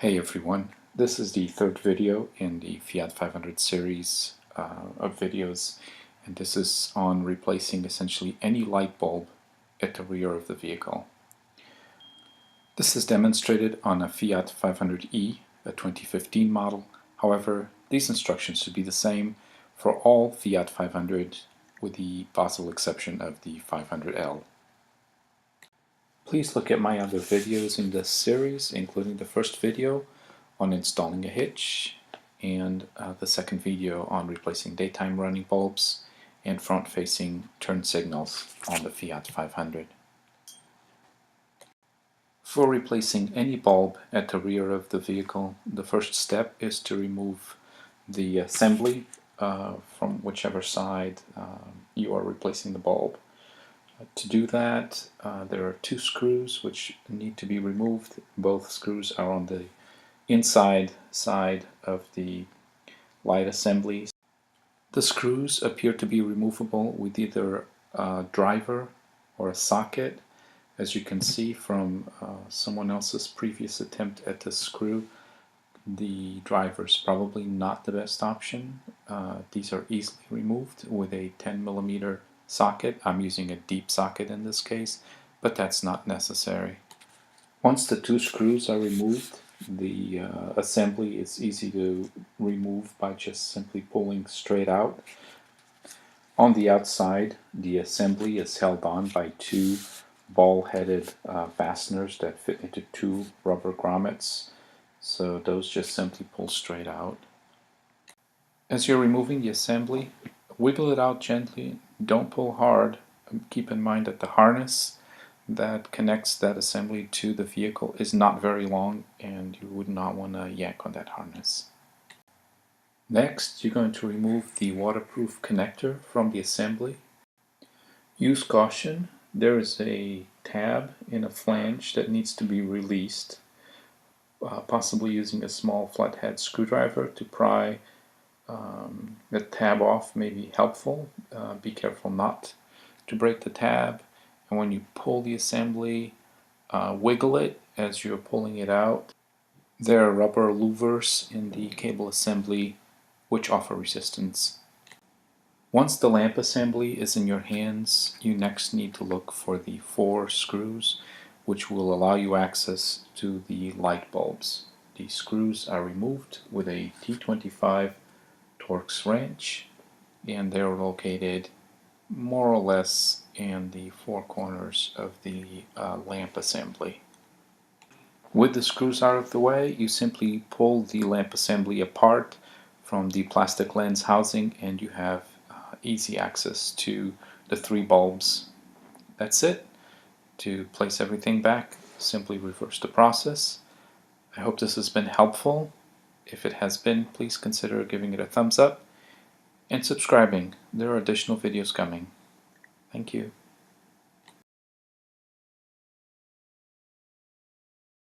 Hey everyone, this is the third video in the Fiat 500 series of videos, and this is on replacing essentially any light bulb at the rear of the vehicle. This is demonstrated on a Fiat 500e, a 2015 model. However, these instructions should be the same for all Fiat 500 with the possible exception of the 500L. Please look at my other videos in this series, including the first video on installing a hitch and the second video on replacing daytime running bulbs and front-facing turn signals on the Fiat 500. For replacing any bulb at the rear of the vehicle, the first step is to remove the assembly from whichever side you are replacing the bulb. To do that, there are two screws which need to be removed. Both screws are on the inside side of the light assembly. The screws appear to be removable with either a driver or a socket. As you can see from someone else's previous attempt at this screw, the driver is probably not the best option. These are easily removed with a 10mm socket. I'm using a deep socket in this case, but that's not necessary. Once the two screws are removed, the assembly is easy to remove by just simply pulling straight out. On the outside, the assembly is held on by two ball-headed fasteners that fit into two rubber grommets, so those just simply pull straight out. As you're removing the assembly, wiggle it out gently, don't pull hard. Keep in mind that the harness that connects that assembly to the vehicle is not very long, and you would not want to yank on that harness. Next, you're going to remove the waterproof connector from the assembly. Use caution. There is a tab in a flange that needs to be released, possibly using a small flathead screwdriver to pry the tab off may be helpful. Be careful not to break the tab, and when you pull the assembly, wiggle it as you're pulling it out. There are rubber louvers in the cable assembly which offer resistance. Once the lamp assembly is in your hands, you next need to look for the 4 screws which will allow you access to the light bulbs. These screws are removed with a T25 Torx wrench, and they're located more or less in the 4 corners of the lamp assembly. With the screws out of the way, you simply pull the lamp assembly apart from the plastic lens housing, and you have easy access to the 3 bulbs. That's it. To place everything back, simply reverse the process. I hope this has been helpful. If it has been, please consider giving it a thumbs up and subscribing. There are additional videos coming. Thank you.